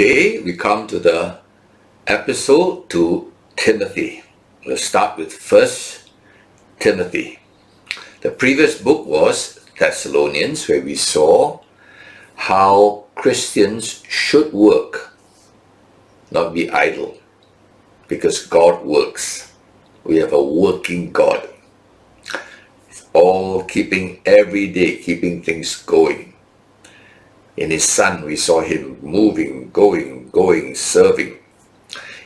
Today we come to the epistle to Timothy. We'll start with First Timothy. The previous book was Thessalonians, where we saw how Christians should work, not be idle, because God works. We have a working God. It's all keeping every day, keeping things going. In his Son, we saw him moving, going, serving.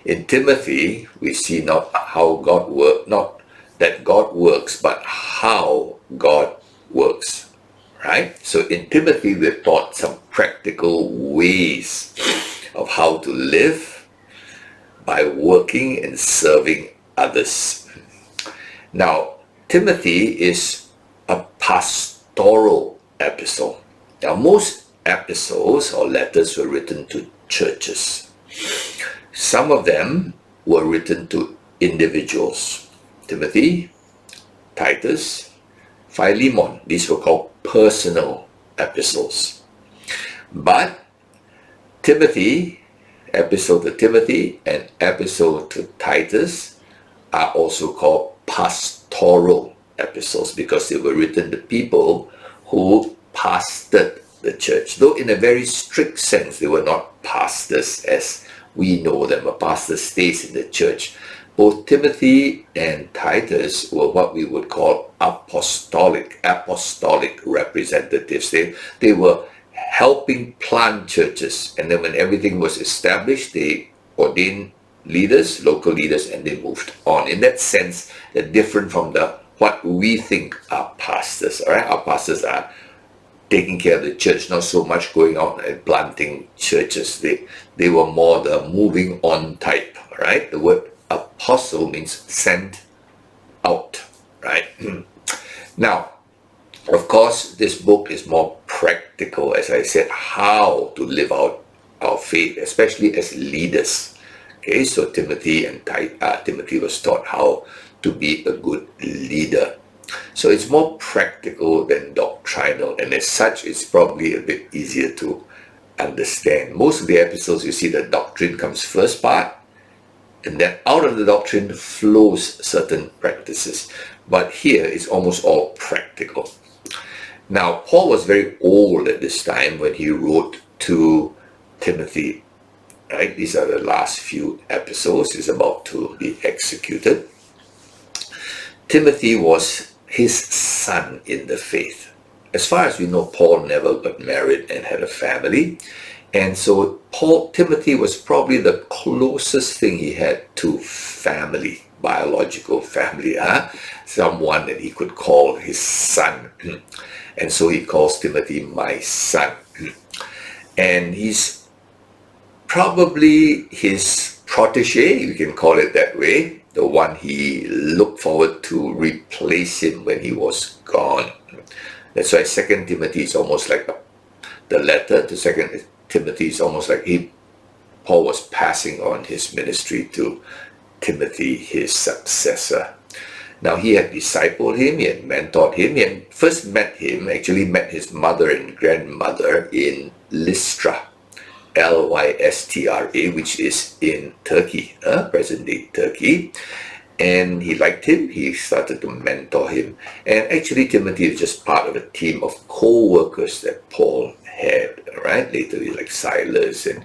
In Timothy, we see not how God works, not that God works, but how God works, right? So in Timothy, we're taught some practical ways of how to live by working and serving others. Now, Timothy is a pastoral epistle. Now, most epistles or letters were written to churches. Some of them were written to individuals. Timothy, Titus, Philemon. These were called personal epistles. But Timothy, epistle to Timothy and epistle to Titus are also called pastoral epistles because they were written to people who pastored the church. Though in a very strict sense, they were not pastors as we know them. A pastor stays in the church. Both Timothy and Titus were what we would call apostolic representatives. They were helping plant churches, and then when everything was established, they ordained leaders, local leaders, and they moved on. In that sense, they're different from what we think are pastors. All right, our pastors are taking care of the church, not so much going out and planting churches. They were more the moving on type, right? The word apostle means sent out, right? Now, of course, this book is more practical, as I said, how to live out our faith, especially as leaders. Okay, so Timothy was taught how to be a good leader. So it's more practical than doctrinal, and as such, it's probably a bit easier to understand. Most of the epistles, you see the doctrine comes first part, and then out of the doctrine flows certain practices. But here, it's almost all practical. Now, Paul was very old at this time when he wrote to Timothy, right? These are the last few epistles. He's about to be executed. Timothy was his son in the faith. As far as we know, Paul never got married and had a family. And so Timothy was probably the closest thing he had to family, biological family, someone that he could call his son. And so he calls Timothy my son. And he's probably his protege, you can call it that way, the one he looked forward to replace him when he was gone. That's why 2 Timothy is almost like the letter to 2 Timothy is almost like Paul was passing on his ministry to Timothy, his successor. Now, he had discipled him, he had mentored him. He had first met his mother and grandmother in Lystra, Lystra, which is in Turkey, present-day Turkey. And he liked him. He started to mentor him. And actually, Timothy is just part of a team of co-workers that Paul had, right? Later, like Silas and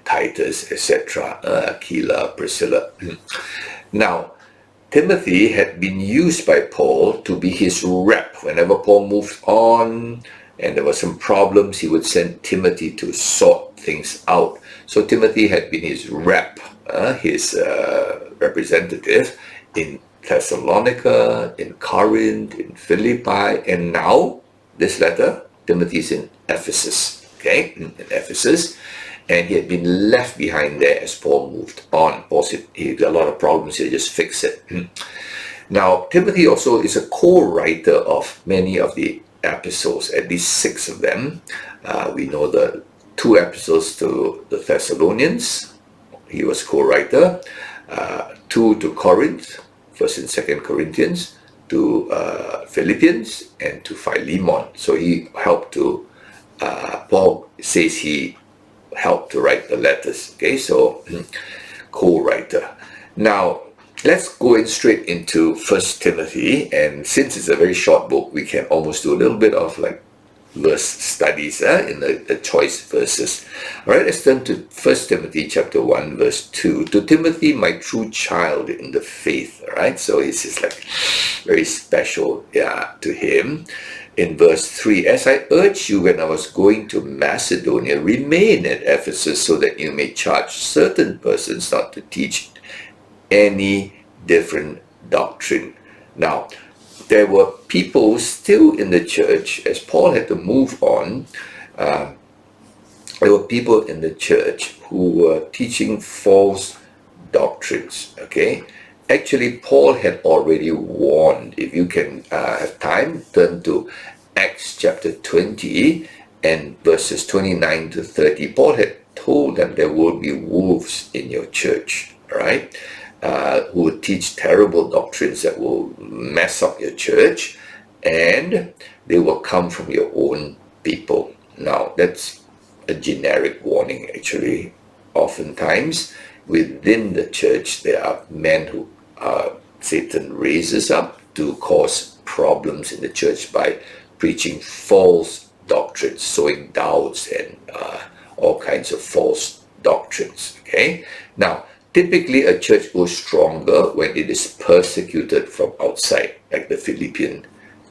Titus, etc., Aquila, Priscilla. Now, Timothy had been used by Paul to be his rep. Whenever Paul moved on and there were some problems, he would send Timothy to sort things out. So Timothy had been his rep, his representative in Thessalonica, in Corinth, in Philippi, and now this letter, Timothy is in Ephesus, okay, in Ephesus, and he had been left behind there as Paul moved on. Paul said he had a lot of problems here, just fix it. Now, Timothy also is a co-writer of many of the epistles, at least 6 of them. We know the 2 epistles to the Thessalonians, he was co-writer, 2 to Corinth, 1st and 2nd Corinthians, to Philippians, and to Philemon. So he helped to, Paul says he helped to write the letters. Okay, so co-writer. Now, let's go in straight into First Timothy, and since it's a very short book, we can almost do a little bit of like verse studies in the choice verses. All right, let's turn to First Timothy chapter 1 verse 2. To Timothy, my true child in the faith. All right, so it's just like very special to him. In verse 3, as I urged you when I was going to Macedonia, remain at Ephesus so that you may charge certain persons not to teach any different doctrine. Now, there were people still in the church, as Paul had to move on, there were people in the church who were teaching false doctrines, okay? Actually, Paul had already warned. If you can have time, turn to Acts chapter 20 and verses 29 to 30. Paul had told them there will be wolves in your church, right? Who will teach terrible doctrines that will mess up your church, and they will come from your own people. Now, that's a generic warning, actually. Oftentimes, within the church, there are men who Satan raises up to cause problems in the church by preaching false doctrines, sowing doubts and all kinds of false doctrines. Okay? Now, typically a church goes stronger when it is persecuted from outside, like the Philippian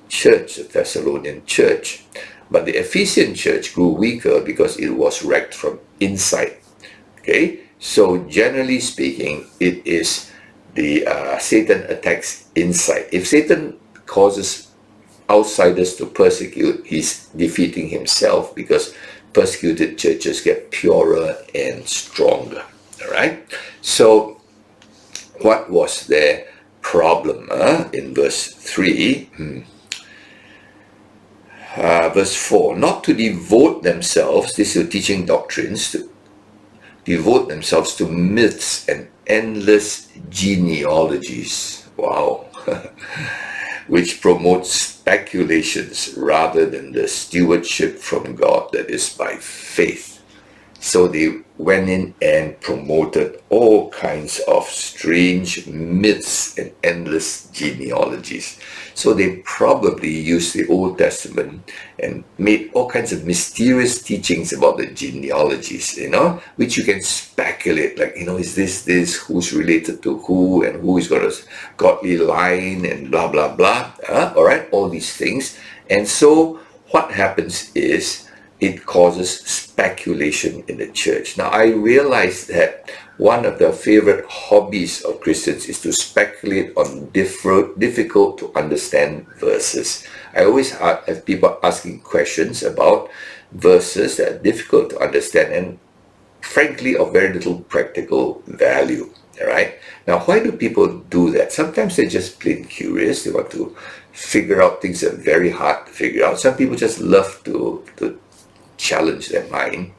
church, the Thessalonian church. But the Ephesian church grew weaker because it was wrecked from inside. Okay? So generally speaking, it is the Satan attacks inside. If Satan causes outsiders to persecute, he's defeating himself, because persecuted churches get purer and stronger. All right? So what was their problem in verse 3? Verse 4, not to devote themselves, this is teaching doctrines, to devote themselves to myths and endless genealogies. Wow. Which promotes speculations rather than the stewardship from God that is by faith. So they went in and promoted all kinds of strange myths and endless genealogies. So they probably used the Old Testament and made all kinds of mysterious teachings about the genealogies, which you can speculate, like, is this, who's related to who, and who is got a godly line, and blah, blah, blah. All right, all these things. And so what happens is, it causes speculation in the church. Now, I realize that one of the favorite hobbies of Christians is to speculate on difficult to understand verses. I always have people asking questions about verses that are difficult to understand and frankly of very little practical value. All right? Now, why do people do that? Sometimes they're just plain curious. They want to figure out things that are very hard to figure out. Some people just love to challenge their mind.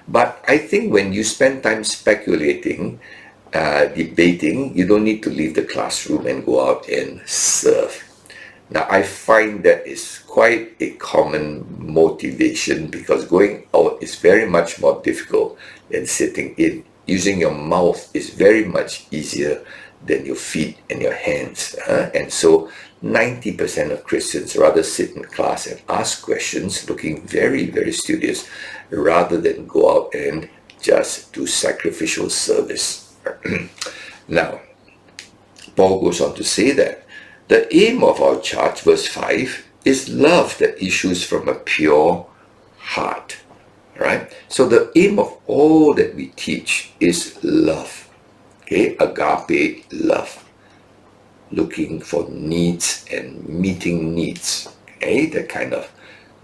But I think when you spend time speculating, debating, you don't need to leave the classroom and go out and serve. Now, I find that is quite a common motivation, because going out is very much more difficult than sitting in. Using your mouth is very much easier than your feet and your hands. And so 90% of Christians rather sit in class and ask questions, looking very, very studious, rather than go out and just do sacrificial service. Now, Paul goes on to say that the aim of our charge, verse 5, is love that issues from a pure heart. Right? So the aim of all that we teach is love. Okay? Agape love. Looking for needs and meeting needs. Okay? That kind of.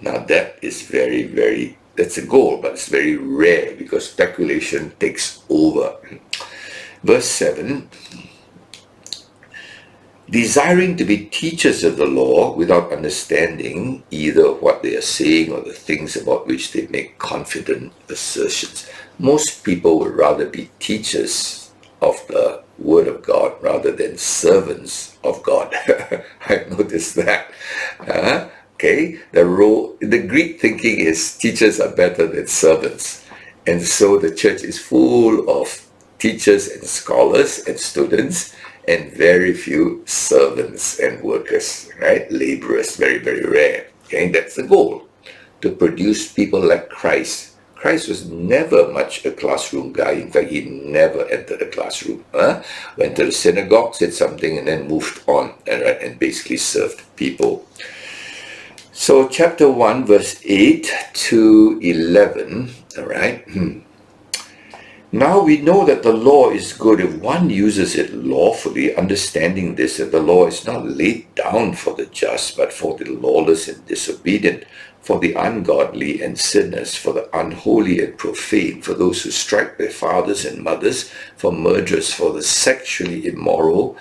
Now that is very, very, that's a goal, but it's very rare because speculation takes over. Verse 7. Desiring to be teachers of the law without understanding either what they are saying or the things about which they make confident assertions. Most people would rather be teachers of the Word of God rather than servants of God. I've noticed that. Okay, the Greek thinking is teachers are better than servants. And so the church is full of teachers and scholars and students, and very few servants and workers, right? Laborers, very, very rare. Okay, that's the goal, to produce people like Christ. Christ was never much a classroom guy. In fact, he never entered a classroom. Went to the synagogue, said something, and then moved on and basically served people. So chapter 1, verse 8 to 11, all right? Now we know that the law is good if one uses it lawfully, understanding this, that the law is not laid down for the just, but for the lawless and disobedient, for the ungodly and sinners, for the unholy and profane, for those who strike their fathers and mothers, for murderers, for the sexually immoral,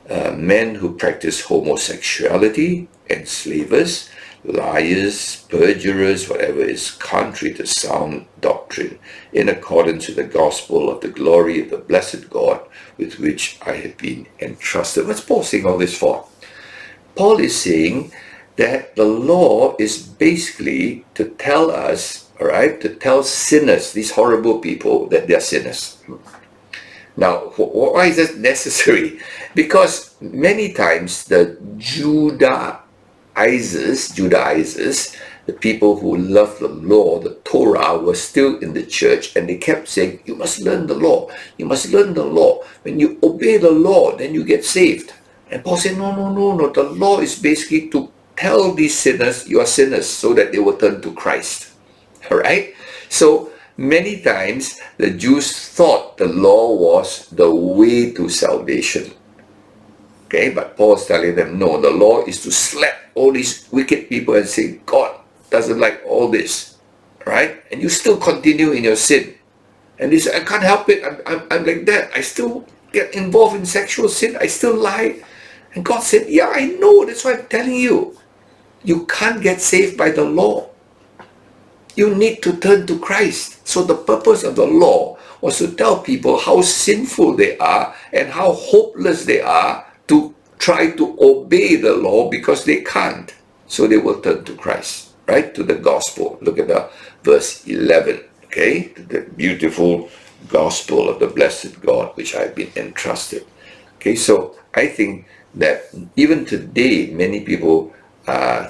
men who practice homosexuality, enslavers, liars, perjurers, whatever is contrary to sound doctrine, in accordance with the gospel of the glory of the blessed God, with which I have been entrusted. What's Paul saying all this for? Paul is saying that the law is basically to tell us, all right, to tell sinners, these horrible people, that they're sinners. Now, why is that necessary? Because many times the Judaizers, the people who love the law, the Torah, were still in the church, and they kept saying, you must learn the law. You must learn the law. When you obey the law, then you get saved. And Paul said, no. The law is basically to tell these sinners, you are sinners, so that they will turn to Christ. All right? So many times the Jews thought the law was the way to salvation. Okay, but Paul's telling them, no, the law is to slap all these wicked people and say, God doesn't like all this, right? And you still continue in your sin. And they say, I can't help it, I'm like that. I still get involved in sexual sin, I still lie. And God said, yeah, I know, that's why I'm telling you. You can't get saved by the law. You need to turn to Christ. So the purpose of the law was to tell people how sinful they are and how hopeless they are to try to obey the law, because they can't. So they will turn to Christ, right? To the gospel. Look at the verse 11, okay? The beautiful gospel of the blessed God, which I've been entrusted. Okay, so I think that even today, many people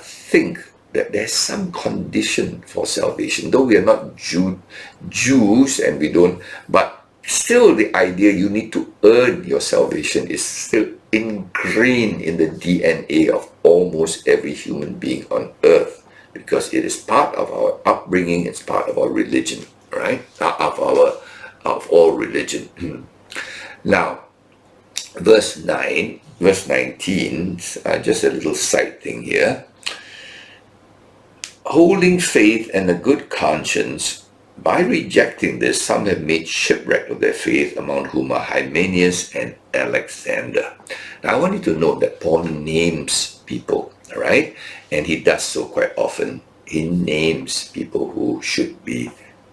think that there's some condition for salvation. Though we are not Jews and we don't, but still the idea you need to earn your salvation is still ingrained in the DNA of almost every human being on earth, because it is part of our upbringing, it's part of our religion, right? Of all religion. Now, verse 19, just a little side thing here. Holding faith and a good conscience, by rejecting this, some have made shipwreck of their faith, among whom are Hymenaeus and Alexander. Now, I want you to note that Paul names people, all right? And he does so quite often. He names people who should be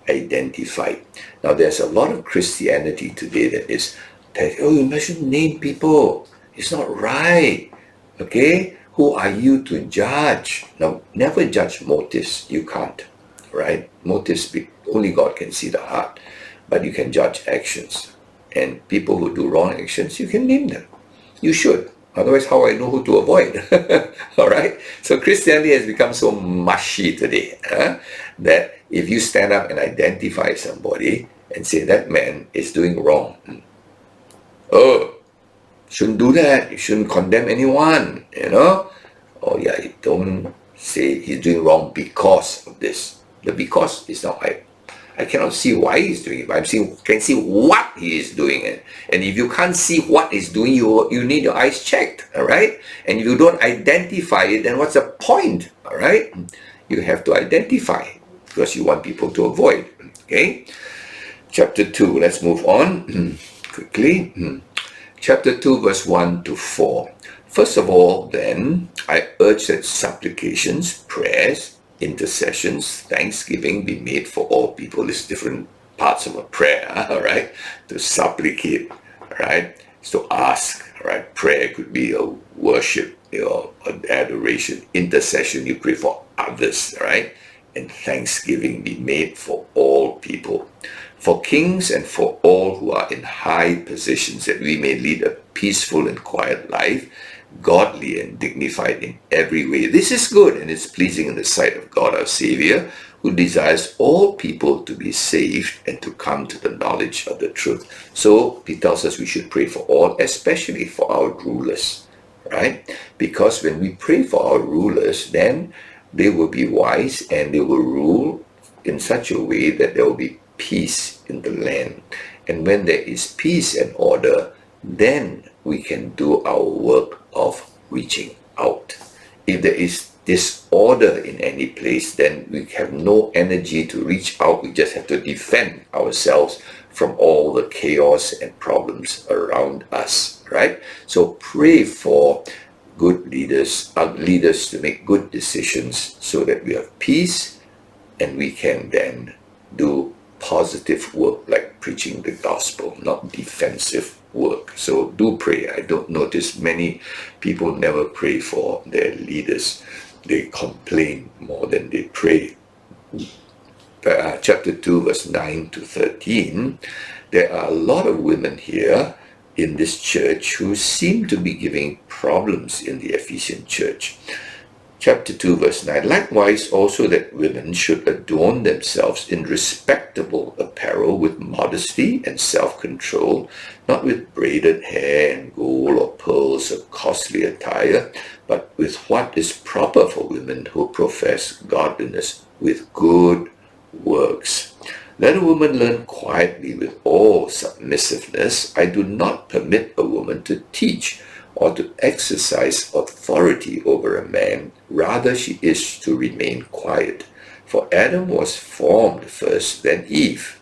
identified. Now, there's a lot of Christianity today that is, oh, you mustn't name people. It's not right, okay? Who are you to judge? Now, never judge motives. You can't, right? Motives, only God can see the heart. But you can judge actions. And people who do wrong actions, you can name them. You should. Otherwise, how I know who to avoid? All right? So Christianity has become so mushy today, that if you stand up and identify somebody and say that man is doing wrong, oh, shouldn't do that. You shouldn't condemn anyone, you know. Oh yeah, you don't say he's doing wrong because of this. The because is not right. I cannot see why he's doing it, but can see what he is doing it. And if you can't see what he's doing, you need your eyes checked, all right? And if you don't identify it, then what's the point, all right? You have to identify, because you want people to avoid, okay? Chapter 2, let's move on quickly. Chapter 2, verse 1 to 4. First of all, then, I urge that supplications, prayers, intercessions, thanksgiving be made for all people. There's different parts of a prayer, all right? To supplicate, all right? It's to ask, all right? Prayer could be a worship, an adoration. Intercession, you pray for others, all right? and thanksgiving be made for all people, for kings and for all who are in high positions, that we may lead a peaceful and quiet life, godly and dignified in every way. This is good and it's pleasing in the sight of God our Savior, who desires all people to be saved and to come to the knowledge of the truth. So he tells us we should pray for all, especially for our rulers, right? Because when we pray for our rulers, then they will be wise and they will rule in such a way that there will be peace in the land. And when there is peace and order, then we can do our work of reaching out. If there is disorder in any place, then we have no energy to reach out. We just have to defend ourselves from all the chaos and problems around us, right? So pray for good leaders, leaders to make good decisions so that we have peace and we can then do positive work like preaching the gospel, not defensive work. So do pray. I don't notice many people never pray for their leaders. They complain more than they pray. Chapter 2, verse 9 to 13, there are a lot of women here in this church who seem to be giving problems in the Ephesian church. Chapter 2, verse 9, likewise also that women should adorn themselves in respectable apparel with modesty and self-control, not with braided hair and gold or pearls or costly attire, but with what is proper for women who profess godliness with good works. Let a woman learn quietly with all submissiveness. I do not permit a woman to teach or to exercise authority over a man. Rather, she is to remain quiet. For Adam was formed first, then Eve.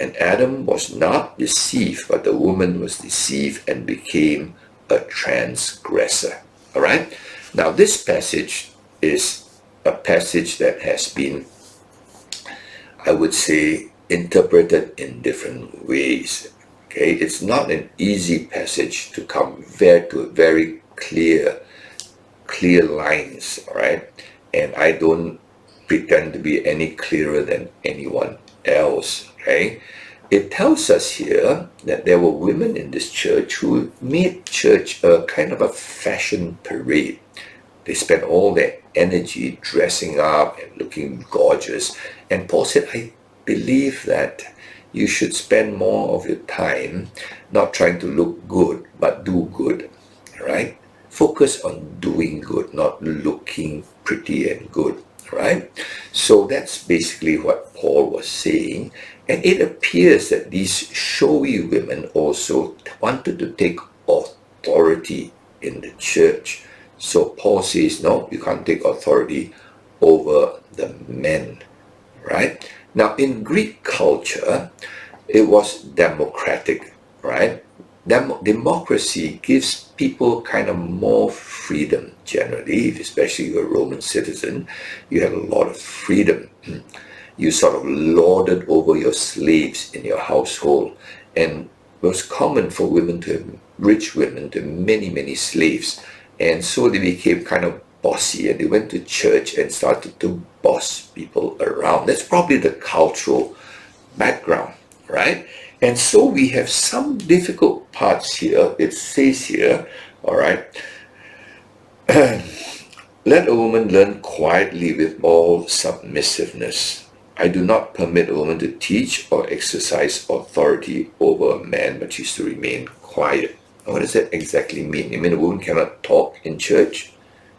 And Adam was not deceived, but the woman was deceived and became a transgressor. All right? Now, this passage is a passage that has been, I would say, interpreted in different ways. Okay, it's not an easy passage to come to very clear lines, all right? And I don't pretend to be any clearer than anyone else, okay? It tells us here that there were women in this church who made church a kind of a fashion parade. They spent all their energy dressing up and looking gorgeous. And Paul said, I believe that you should spend more of your time not trying to look good, but do good, right? Focus on doing good, not looking pretty and good, right? So that's basically what Paul was saying. And it appears that these showy women also wanted to take authority in the church. So Paul says, no, you can't take authority over the men, right? Now, in Greek culture, it was democratic, right? Democracy gives people kind of more freedom generally, especially if you're a Roman citizen. You have a lot of freedom. You sort of lorded over your slaves in your household. And it was common for women to have, rich women to have many, many slaves. And so they became kind of bossy, and they went to church and started to boss people around. That's probably the cultural background, right? And so we have some difficult parts here. It says here, all right, let a woman learn quietly with all submissiveness. I do not permit a woman to teach or exercise authority over a man, but she's to remain quiet. What does that exactly mean? You mean a woman cannot talk in church?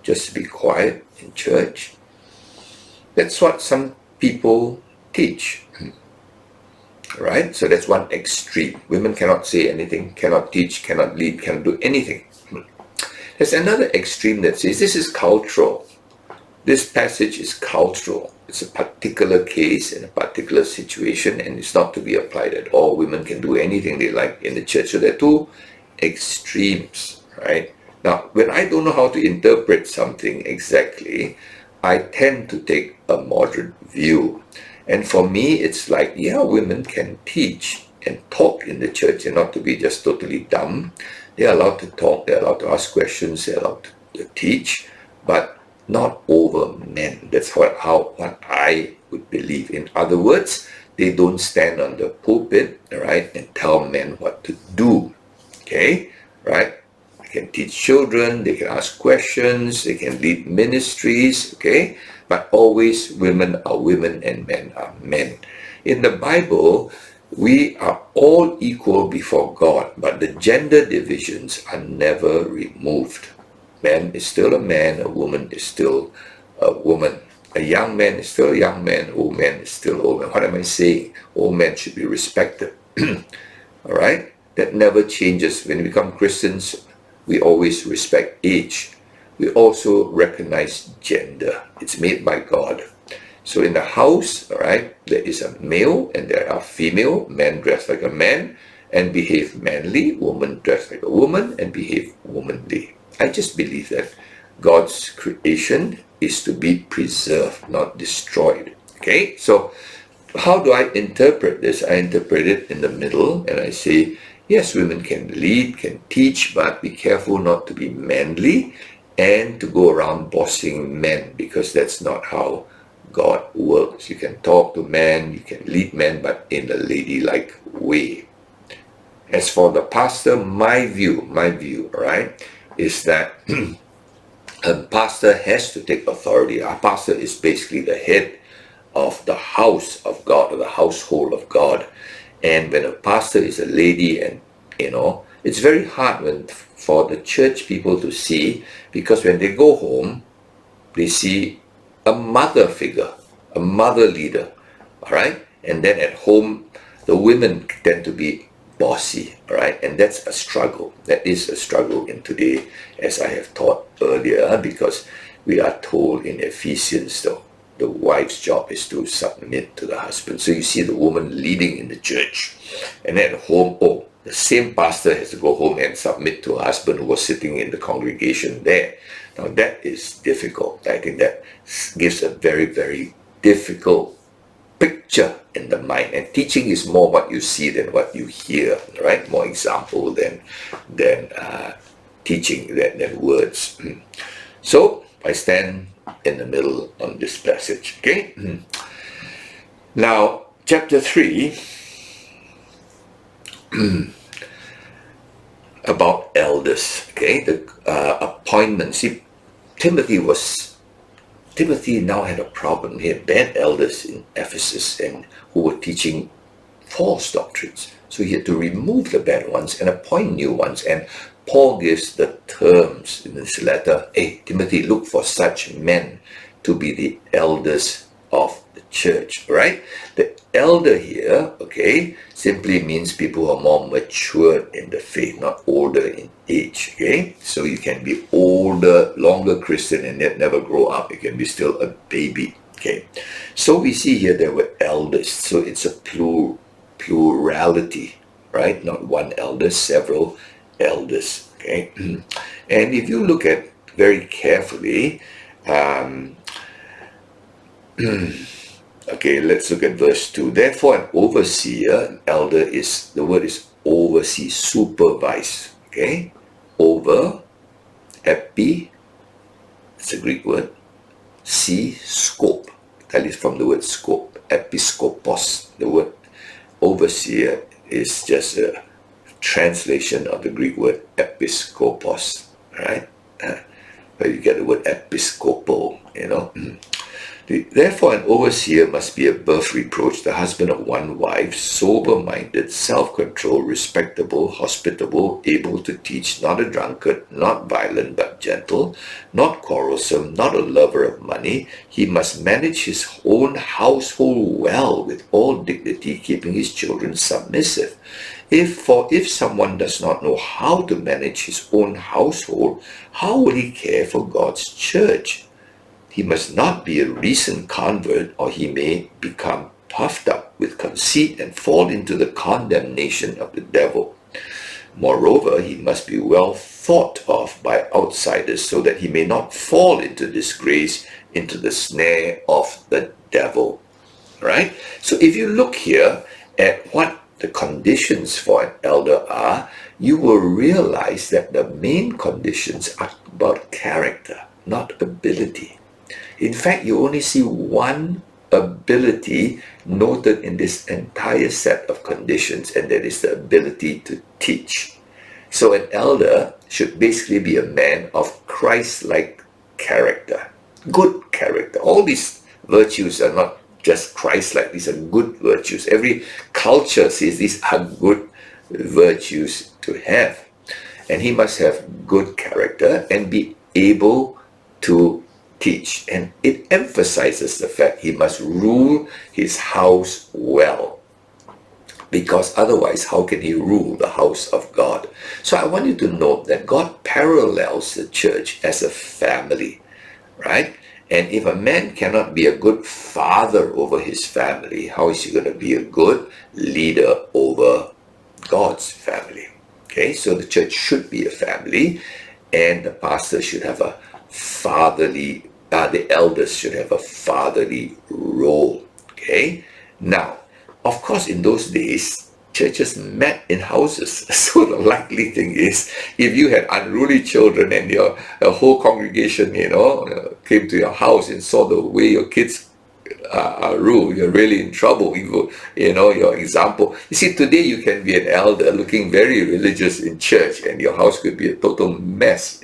Just to be quiet in church? That's what some people teach, right? So that's one extreme. Women cannot say anything, cannot teach, cannot lead, cannot do anything. There's another extreme that says this is cultural. This passage is cultural. It's a particular case in a particular situation, and it's not to be applied at all. Women can do anything they like in the church. So there are two extremes, right? Now, when I don't know how to interpret something exactly, I tend to take a moderate view. And for me, it's like, yeah, women can teach and talk in the church and not to be just totally dumb. They're allowed to talk, they're allowed to ask questions, they're allowed to teach, but not over men. That's what I would believe. In other words, they don't stand on the pulpit, right, and tell men what to do. Okay, right? They can teach children, they can ask questions, they can lead ministries, okay? But always women are women and men are men. In the Bible, we are all equal before God, but the gender divisions are never removed. Man is still a man, a woman is still a woman. A young man is still a young man, old man is still old man. What am I saying? All men should be respected. All right? That never changes. When we become Christians, we always respect age. We also recognize gender. It's made by God. So in the house, all right, there is a male and there are female, men dressed like a man and behave manly, woman dressed like a woman and behave womanly. I just believe that God's creation is to be preserved, not destroyed. Okay, so how do I interpret this? I interpret it in the middle and I say, yes, women can lead, can teach, but be careful not to be manly and to go around bossing men, because that's not how God works. You can talk to men, you can lead men, but in a ladylike way. As for the pastor, my view, right, is that a pastor has to take authority. A pastor is basically the head of the house of God, or the household of God. And when a pastor is a lady, and it's very hard for the church people to see, because when they go home, they see a mother figure, a mother leader, all right? And then at home, the women tend to be bossy, all right? And that's a struggle. That is a struggle in today, as I have taught earlier, because we are told in Ephesians, though, the wife's job is to submit to the husband. So you see the woman leading in the church. And at home, the same pastor has to go home and submit to a husband who was sitting in the congregation there. Now that is difficult. I think that gives a very, very difficult picture in the mind. And teaching is more what you see than what you hear, right? More example than teaching than words. So I stand in the middle on this passage. Okay. Now chapter 3. About elders, okay, the appointments. See, Timothy now had a problem. He had bad elders in Ephesus and who were teaching false doctrines. So he had to remove the bad ones and appoint new ones. And Paul gives the terms in this letter. Hey, Timothy, look for such men to be the elders of the church, right? The elder here, okay, simply means people who are more mature in the faith, not older in age, okay? So you can be older, longer Christian and yet never grow up. You can be still a baby, okay? So we see here there were elders. So it's a plurality, right? Not one elder, several elders, okay? And if you look at very carefully, okay, let's look at verse 2. Therefore, an overseer, an elder the word is oversee, supervise. Okay? Over, epi, it's a Greek word. See, scope. That is from the word scope, episkopos. The word overseer is just a translation of the Greek word episkopos. Right? But you get the word episcopal, Therefore, an overseer must be above reproach, the husband of one wife, sober-minded, self-controlled, respectable, hospitable, able to teach, not a drunkard, not violent but gentle, not quarrelsome, not a lover of money. He must manage his own household well with all dignity, keeping his children submissive. If someone does not know how to manage his own household, how will he care for God's church? He must not be a recent convert, or he may become puffed up with conceit and fall into the condemnation of the devil. Moreover, he must be well thought of by outsiders, so that he may not fall into disgrace, into the snare of the devil. Right? So if you look here at what the conditions for an elder are, you will realize that the main conditions are about character, not ability. In fact, you only see one ability noted in this entire set of conditions, and that is the ability to teach. So an elder should basically be a man of Christ-like character, good character. All these virtues are not just Christ-like, these are good virtues. Every culture says these are good virtues to have. And he must have good character and be able to teach. And it emphasizes the fact he must rule his house well. Because otherwise, how can he rule the house of God? So I want you to note that God parallels the church as a family, right? And if a man cannot be a good father over his family, how is he going to be a good leader over God's family? Okay, so the church should be a family, and the pastor should have a fatherly, the elders should have a fatherly role. Okay, now, of course, in those days, churches met in houses. So the likely thing is, if you had unruly children and your whole congregation, came to your house and saw the way your kids rule, you're really in trouble. Your example. You see, today you can be an elder looking very religious in church, and your house could be a total mess,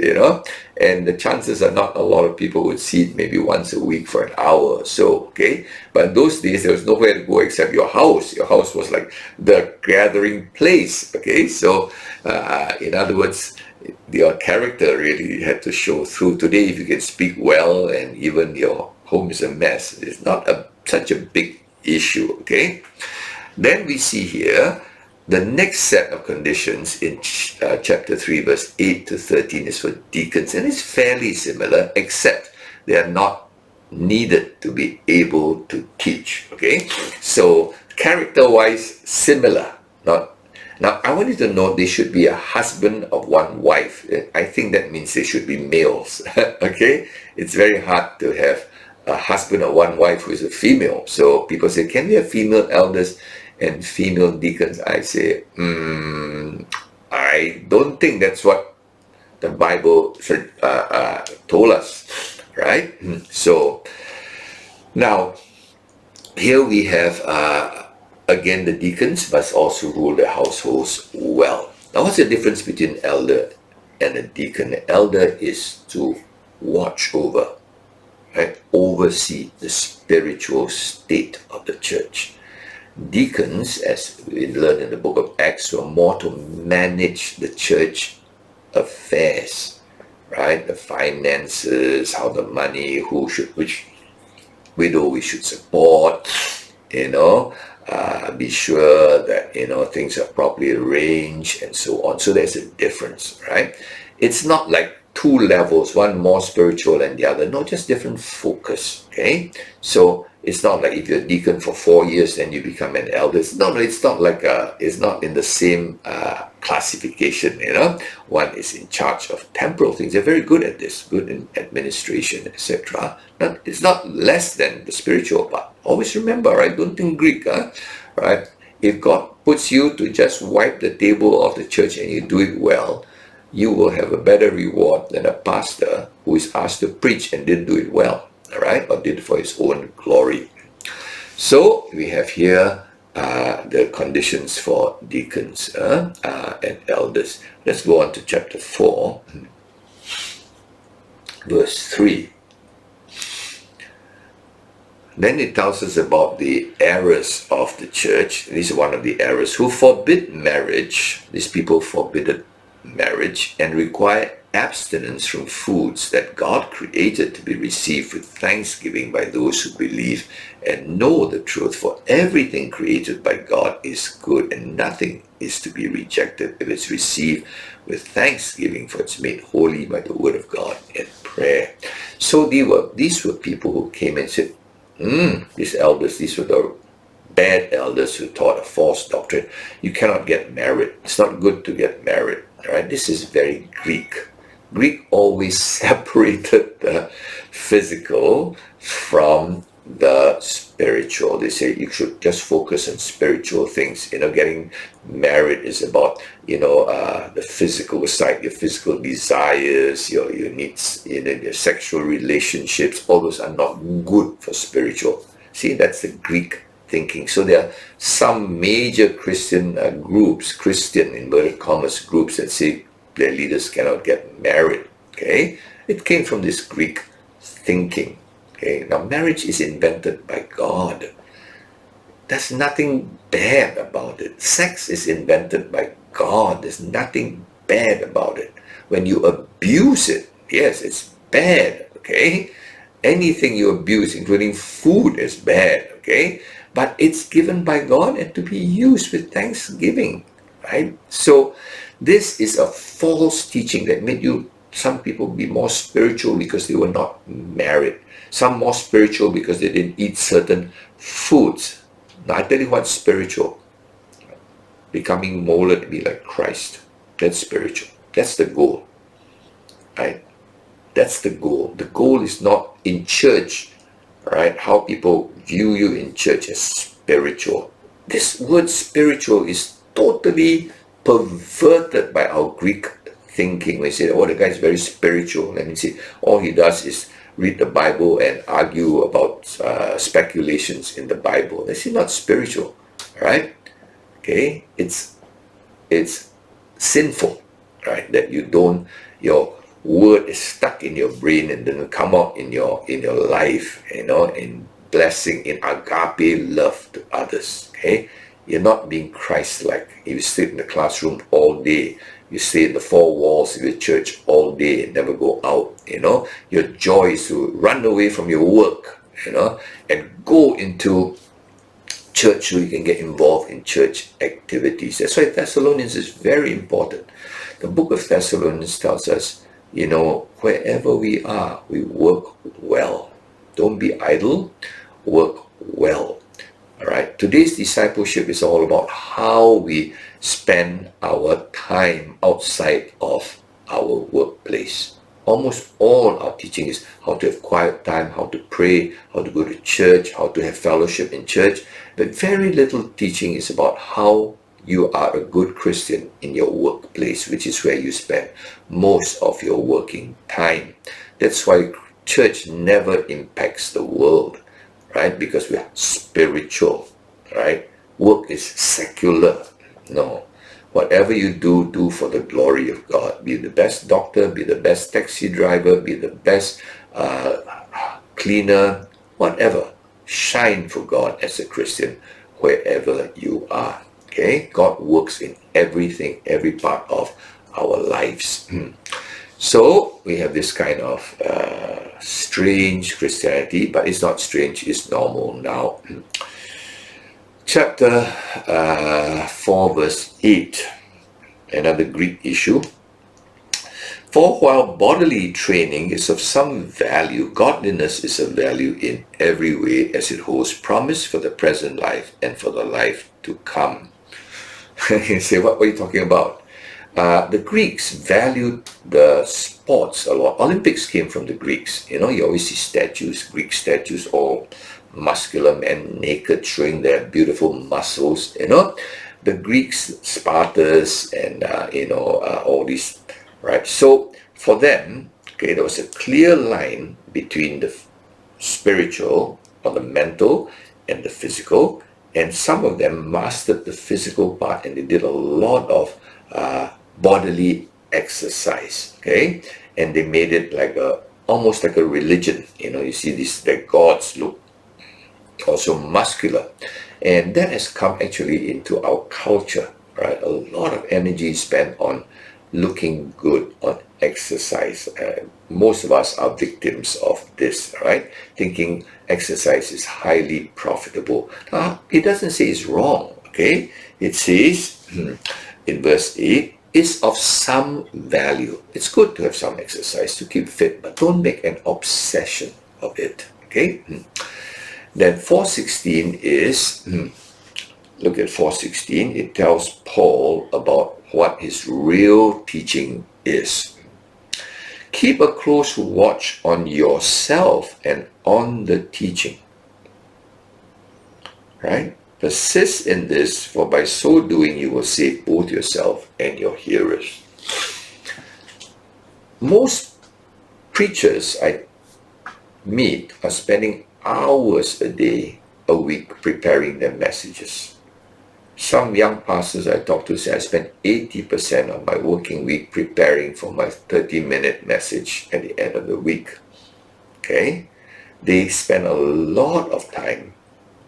and the chances are not a lot of people would see it maybe once a week for an hour or so, okay? But in those days, there was nowhere to go except your house. Your house was like the gathering place, okay? So, in other words, your character really had to show through. Today, if you can speak well and even your home is a mess, it's not such a big issue, okay? Then we see here, the next set of conditions in chapter 3, verse 8 to 13 is for deacons, and it's fairly similar, except they are not needed to be able to teach, okay? So, character-wise, similar. Now, I want you to know they should be a husband of one wife. I think that means they should be males, okay? It's very hard to have a husband of one wife who is a female. So people say, can we have female elders and female deacons? I say, I don't think that's what the Bible told us, right? So now, here we have, again, the deacons must also rule their households well. Now, what's the difference between elder and a deacon? An elder is to watch over, right? Oversee the spiritual state of the church. Deacons, as we learn in the book of Acts, were more to manage the church affairs, right? The finances, how the money, which widow we should support, be sure that, things are properly arranged and so on. So there's a difference, right? It's not like two levels, one more spiritual than the other. No, just different focus, okay? So it's not like if you're a deacon for 4 years, then you become an elder. No, it's not like, it's not in the same classification, One is in charge of temporal things. They're very good at this, good in administration, etc. It's not less than the spiritual part. Always remember, right? Don't think Greek, right? If God puts you to just wipe the table of the church and you do it well, you will have a better reward than a pastor who is asked to preach and didn't do it well, all right? Or did it for his own glory. So we have here the conditions for deacons and elders. Let's go on to chapter 4, verse 3. Then it tells us about the errors of the church. This is one of the errors. Who forbid marriage. These people forbid marriage and require abstinence from foods that God created to be received with thanksgiving by those who believe and know the truth. For everything created by God is good, and nothing is to be rejected if it's received with thanksgiving, for it's made holy by the word of God and prayer. So these were people who came and said, these elders, these were the bad elders who taught a false doctrine. You cannot get married. It's not good to get married. Right? This is very Greek. Greek always separated the physical from the spiritual. They say you should just focus on spiritual things. Getting married is about, the physical side, your physical desires, your needs, your sexual relationships. All those are not good for spiritual. See, that's the Greek thinking. So there are some major Christian groups, Christian inverted commas groups, that say their leaders cannot get married. Okay, it came from this Greek thinking. Okay, now marriage is invented by God. There's nothing bad about it. Sex is invented by God. There's nothing bad about it. When you abuse it, yes, it's bad. Okay, anything you abuse, including food, is bad. Okay, but it's given by God and to be used with thanksgiving, right? So this is a false teaching that made some people be more spiritual because they were not married. Some more spiritual because they didn't eat certain foods. Now I tell you what's spiritual. Becoming molded to be like Christ. That's spiritual. That's the goal. Right? That's the goal. The goal is not in church, right? How people view you in church as spiritual. This word spiritual is totally perverted by our Greek thinking. We say, the guy is very spiritual. Let me see. All he does is read the Bible and argue about speculations in the Bible. This is not spiritual, right? Okay, it's sinful, right? That your word is stuck in your brain and doesn't come out in your life, in blessing, in agape love to others. Okay, you're not being Christ-like. If you sit in the classroom all day, you stay in the four walls of your church all day and never go out, your joy is to run away from your work, and go into church so you can get involved in church activities. That's why Thessalonians is very important. The book of Thessalonians tells us, wherever we are, we work well. Don't be idle, work well. All right. Today's discipleship is all about how we spend our time outside of our workplace. Almost all our teaching is how to have quiet time, how to pray, how to go to church, how to have fellowship in church. But very little teaching is about how you are a good Christian in your workplace, which is where you spend most of your working time. That's why church never impacts the world, right? Because we are spiritual, right? Work is secular. No. Whatever you do, do for the glory of God. Be the best doctor, be the best taxi driver, be the best cleaner, whatever. Shine for God as a Christian wherever you are. Okay? God works in everything, every part of our lives. So we have this kind of strange Christianity, but it's not strange, it's normal now. Chapter 4 verse 8, another Greek issue. For while bodily training is of some value, godliness is of value in every way, as it holds promise for the present life and for the life to come. You say, what were you talking about? The Greeks valued the sports a lot. Olympics came from the Greeks. You always see statues, Greek statues, all muscular men naked, showing their beautiful muscles. The Greeks, Spartans, and all these, right? So for them, okay, there was a clear line between the spiritual or the mental and the physical, and some of them mastered the physical part, and they did a lot of bodily exercise, okay, and they made it almost like a religion. You see their gods look also muscular, and that has come actually into our culture, right? A lot of energy spent on looking good, on exercise. Most of us are victims of this, right? Thinking exercise is highly profitable. Now, it doesn't say it's wrong, okay? It says in verse 8, is of some value. It's good to have some exercise to keep fit, but don't make an obsession of it, okay? Then 4:16 is, look at 4:16, it tells Paul about what his real teaching is. Keep a close watch on yourself and on the teaching. right? Persist in this, for by so doing you will save both yourself and your hearers. Most preachers I meet are spending hours a day, a week preparing their messages. Some young pastors I talk to say I spend 80% of my working week preparing for my 30-minute message at the end of the week. Okay? They spend a lot of time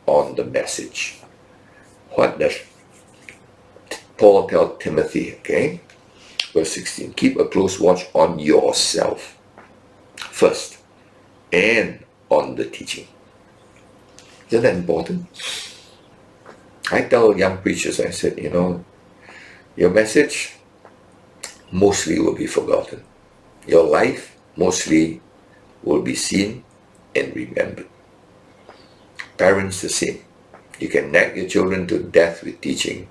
on the message. What does Paul tell Timothy? Okay? Verse 16. Keep a close watch on yourself first and on the teaching. Isn't that important? I tell young preachers, I said, your message mostly will be forgotten. Your life mostly will be seen and remembered. Parents the same. You can nag your children to death with teaching,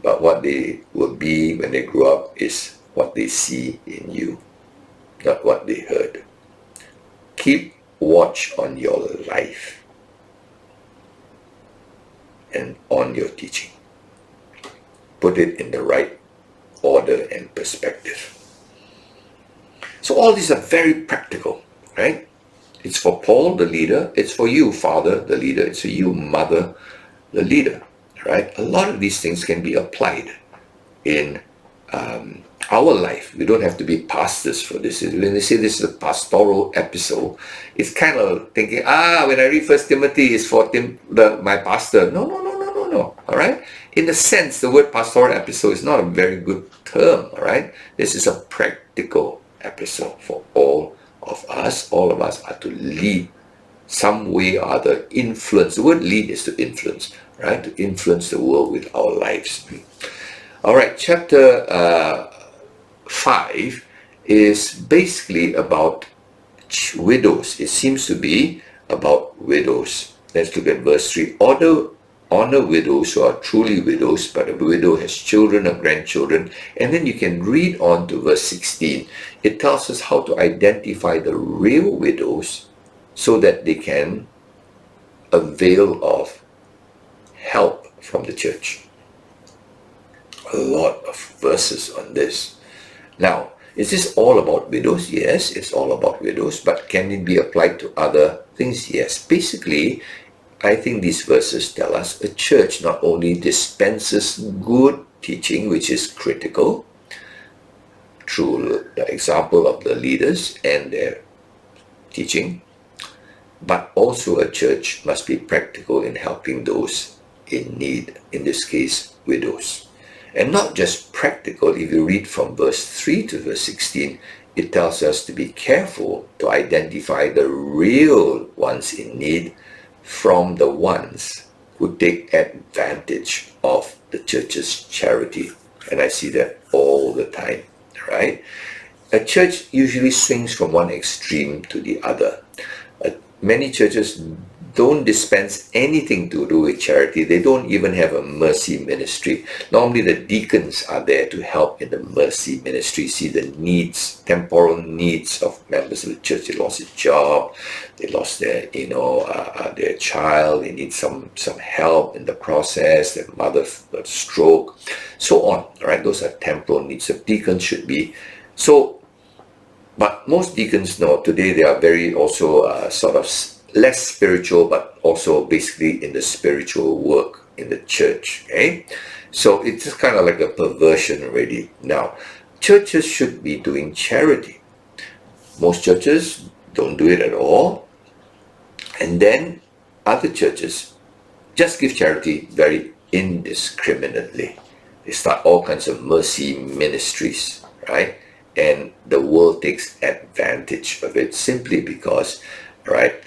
but what they will be when they grow up is what they see in you, not what they heard. Keep watch on your life and on your teaching. Put it in the right order and perspective. So all these are very practical, right? It's for Paul, the leader. It's for you, father, the leader. It's for you, mother, the leader, right? A lot of these things can be applied in our life. We don't have to be pastors for this. When they say this is a pastoral epistle, it's kind of thinking, when I read First Timothy, it's for my pastor. No. All right? In a sense, the word pastoral epistle is not a very good term. All right? This is a practical epistle for all of us. All of us are to lead some way or other, influence. The word lead is to influence, right? To influence the world with our lives. All right, chapter 5 is basically about widows. It seems to be about widows. Let's look at verse 3. Honor widows who are truly widows, but a widow has children or grandchildren. And then you can read on to verse 16. It tells us how to identify the real widows so that they can avail of help from the church. A lot of verses on this. Now, is this all about widows? Yes, it's all about widows, but can it be applied to other things? Yes. Basically, I think these verses tell us a church not only dispenses good teaching, which is critical, through the example of the leaders and their teaching, but also a church must be practical in helping those in need, in this case, widows. And not just practical. If you read from verse 3 to verse 16, it tells us to be careful to identify the real ones in need from the ones who take advantage of the church's charity. And I see that all the time, right? A church usually swings from one extreme to the other. Many churches don't dispense anything to do with charity. They don't even have a mercy ministry. Normally the deacons are there to help in the mercy ministry, see the needs, temporal needs of members of the church. They lost a job, they lost their, their child, they need some help in the process, their mother stroke, so on, right? Those are temporal needs. The deacons should be. But most deacons know today they are very also sort of less spiritual, but also basically in the spiritual work in the church. Okay, so it's just kind of like a perversion already. Now, churches should be doing charity. Most churches don't do it at all, and then other churches just give charity very indiscriminately. They start all kinds of mercy ministries, right? And the world takes advantage of it simply because, right,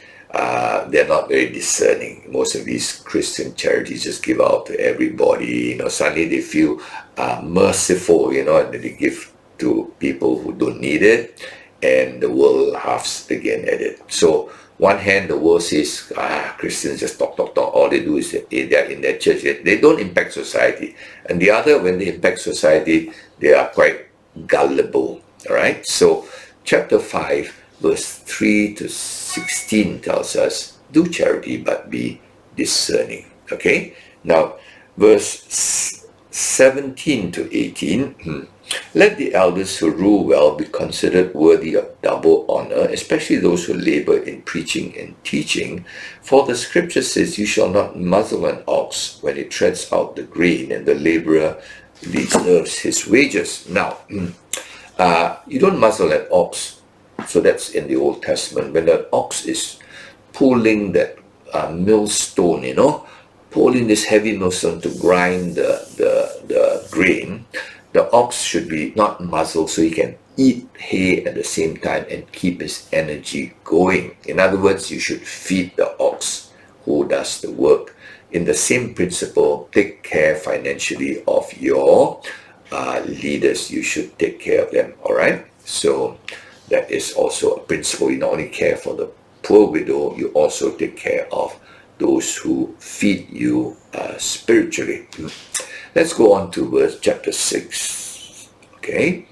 they're not very discerning. Most of these Christian charities just give out to everybody. Suddenly they feel merciful, and they give to people who don't need it, and the world laughs again at it. So one hand, the world says, Christians just talk. All they do is they're in their church. They don't impact society. And the other, when they impact society, they are quite gullible. All right. So chapter 5, verse 3 to 16 tells us, do charity, but be discerning. Okay, now verse 17 to 18. Let the elders who rule well be considered worthy of double honor, especially those who labor in preaching and teaching. For the scripture says, you shall not muzzle an ox when it treads out the grain, and the laborer deserves his wages. Now, you don't muzzle an ox. So that's in the Old Testament. When an ox is pulling that millstone, pulling this heavy millstone to grind the grain, the ox should be not muzzled so he can eat hay at the same time and keep his energy going. In other words, you should feed the ox who does the work. In the same principle, take care financially of your leaders. You should take care of them, all right? So that is also a principle. You not only care for the poor widow, you also take care of those who feed you spiritually. Let's go on to chapter 6. Okay.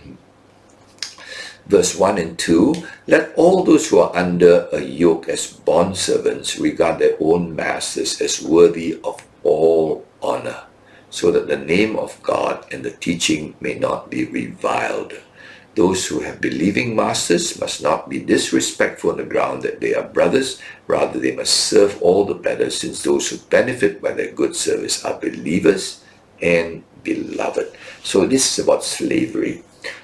Verse 1 and 2. Let all those who are under a yoke as bondservants regard their own masters as worthy of all honor, so that the name of God and the teaching may not be reviled. Those who have believing masters must not be disrespectful on the ground that they are brothers. Rather, they must serve all the better, since those who benefit by their good service are believers and beloved. So this is about slavery.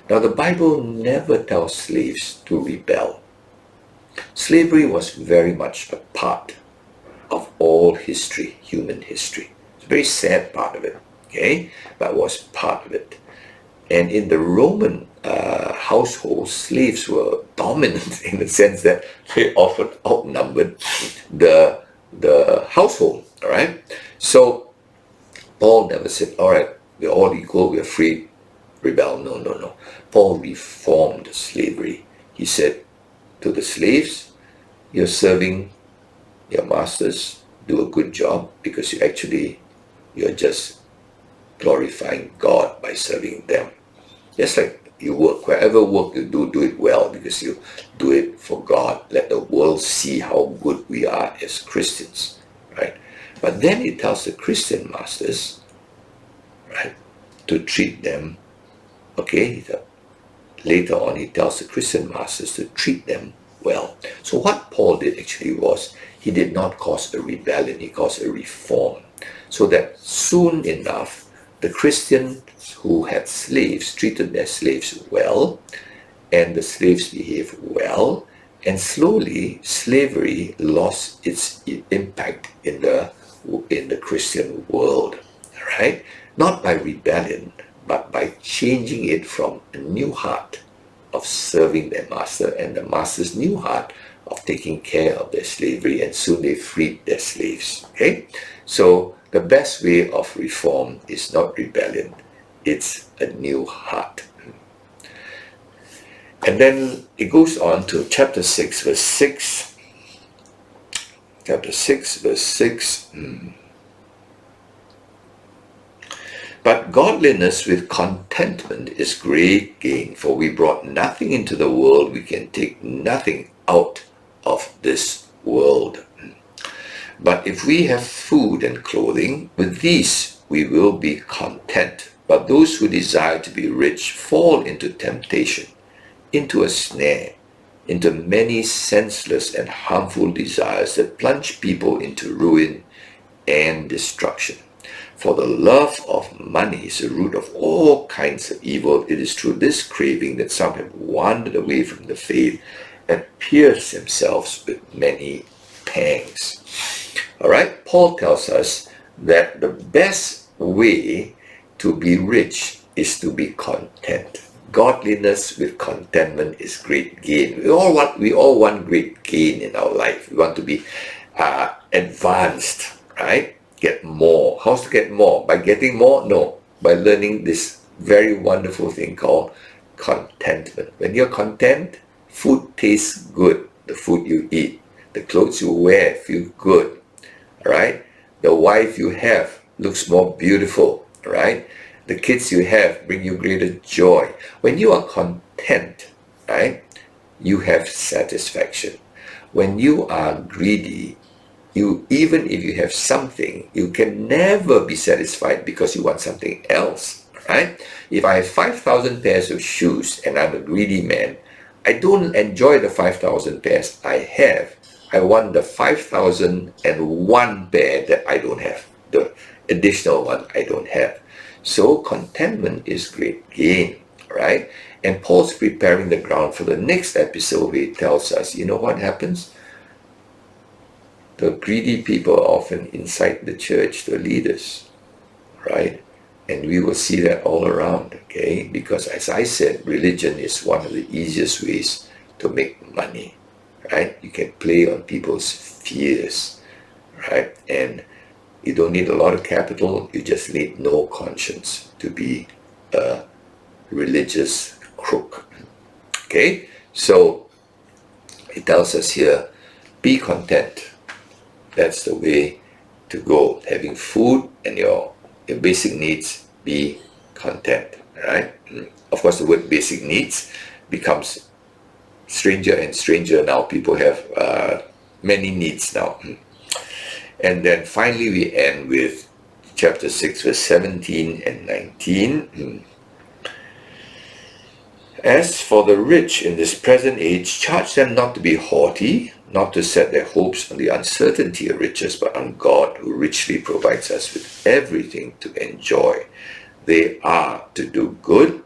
Now, the Bible never tells slaves to rebel. Slavery was very much a part of all history, human history. It's a very sad part of it, okay? But was part of it. And in the Roman household, slaves were dominant in the sense that they often outnumbered the household, all right? So Paul never said, all right, we're all equal, we're free, rebel. No. Paul reformed slavery. He said to the slaves, you're serving your masters, do a good job, because you're just glorifying God by serving them. Just like you work, wherever work you do it well, because you do it for God. Let the world see how good we are as Christians, right? But then he tells the Christian masters, right, to treat them, okay? Later on, he tells the Christian masters to treat them well. So what Paul did actually was, he did not cause a rebellion, he caused a reform. So that soon enough, the Christians who had slaves treated their slaves well, and the slaves behaved well, and slowly slavery lost its impact in the Christian world, right? Not by rebellion, but by changing it from a new heart of serving their master and the master's new heart of taking care of their slavery, and soon they freed their slaves. Okay, so the best way of reform is not rebellion, it's a new heart. And then it goes on to chapter 6 verse 6. Chapter 6 verse 6. But godliness with contentment is great gain, for we brought nothing into the world, we can take nothing out of this world. But if we have food and clothing, with these we will be content. But those who desire to be rich fall into temptation, into a snare, into many senseless and harmful desires that plunge people into ruin and destruction. For the love of money is the root of all kinds of evil. It is through this craving that some have wandered away from the faith and pierced themselves with many pangs. All right, Paul tells us that the best way to be rich is to be content. Godliness with contentment is great gain. We all want great gain in our life. We want to be advanced, right? Get more. How to get more? By getting more? No. By learning this very wonderful thing called contentment. When you're content, food tastes good. The food you eat. The clothes you wear feel good. Right? The wife you have looks more beautiful. Right? The kids you have bring you greater joy. When you are content, right, you have satisfaction. When you are greedy, even if you have something, you can never be satisfied because you want something else, right? If I have 5,000 pairs of shoes and I'm a greedy man, I don't enjoy the 5,000 pairs I have. I want the 5,001 pair that I don't have, the additional one I don't have. So contentment is great gain, right? And Paul's preparing the ground for the next episode where he tells us, you know what happens? The greedy people are often inside the church, the leaders, right? And we will see that all around, okay? Because as I said, religion is one of the easiest ways to make money, right? You can play on people's fears, right? And you don't need a lot of capital, you just need no conscience to be a religious crook, okay? So, it tells us here, be content. That's the way to go. Having food and your basic needs, be content, right? Of course, the word basic needs becomes stranger and stranger now. People have many needs now. And then finally we end with chapter 6, verse 17 and 19. As for the rich in this present age, charge them not to be haughty, not to set their hopes on the uncertainty of riches, but on God, who richly provides us with everything to enjoy. They are to do good,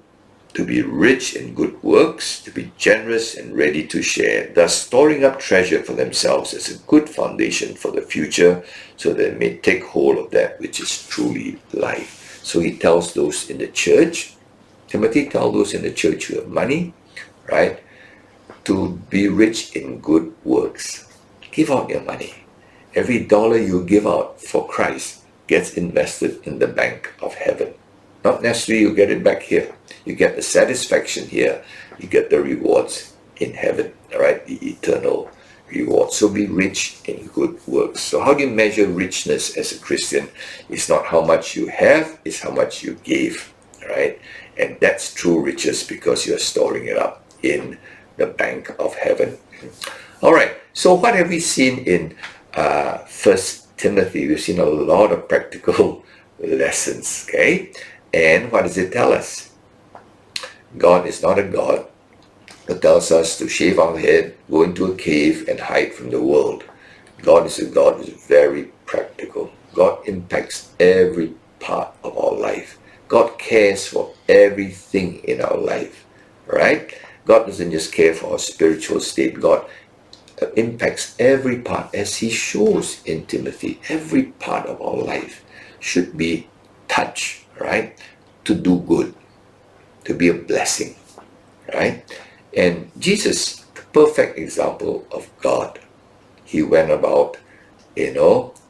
to be rich in good works, to be generous and ready to share, thus storing up treasure for themselves as a good foundation for the future, so that they may take hold of that which is truly life. So he tells those in the church, Timothy, tell those in the church who have money, right, to be rich in good works. Give out your money. Every dollar you give out for Christ gets invested in the bank of heaven. Not necessarily you get it back here. You get the satisfaction here. You get the rewards in heaven, right? The eternal reward. So be rich in good works. So how do you measure richness as a Christian? It's not how much you have, it's how much you gave, right? And that's true riches because you're storing it up in the bank of heaven. All right, so what have we seen in First Timothy? We've seen a lot of practical lessons, okay? And what does it tell us? God is not a God that tells us to shave our head, go into a cave and hide from the world. God is a God who is very practical. God impacts every part of our life. God cares for everything in our life, right? God doesn't just care for our spiritual state. God impacts every part, as he shows in Timothy. Every part of our life should be touched, right? To do good, to be a blessing, right? And Jesus, the perfect example of God, he went about,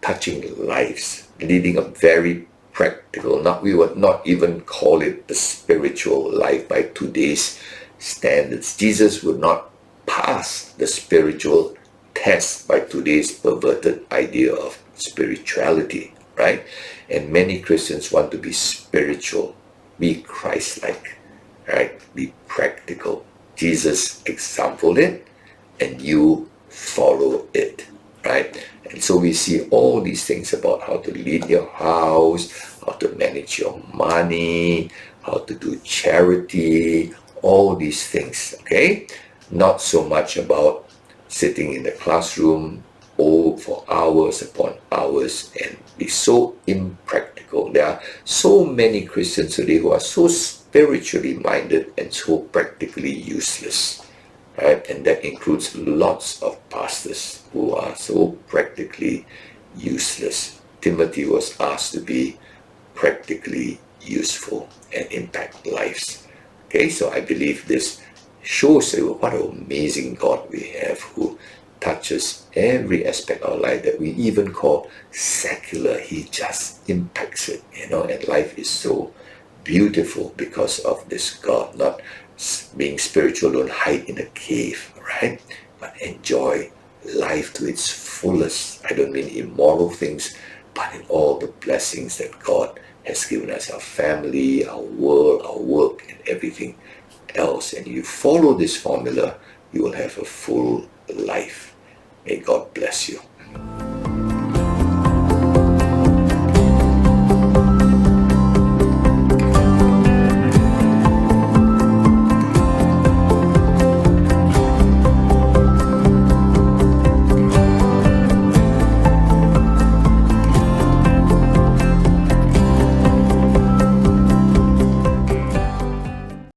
touching lives, leading a very practical, we would not even call it the spiritual life by today's standards. Jesus would not pass the spiritual test by today's perverted idea of spirituality, right? And many Christians want to be spiritual, be Christ-like, right? Be practical. Jesus exampled it, and you follow it, right? And so we see all these things about how to lead your house, how to manage your money, how to do charity, all these things, okay? Not so much about sitting in the classroom for hours upon hours and be so impractical. There are so many Christians today who are so spiritually minded and so practically useless, right? And that includes lots of pastors who are so practically useless. Timothy was asked to be practically useful and impact lives. Okay, so I believe this shows what an amazing God we have, who touches every aspect of our life that we even call secular. He just impacts it, and life is so beautiful because of this God. Not being spiritual, don't hide in a cave, right? But enjoy life to its fullest. I don't mean immoral things, but in all the blessings that God has given us, our family, our world, our work, and everything else. And you follow this formula, you will have a full life. May God bless you.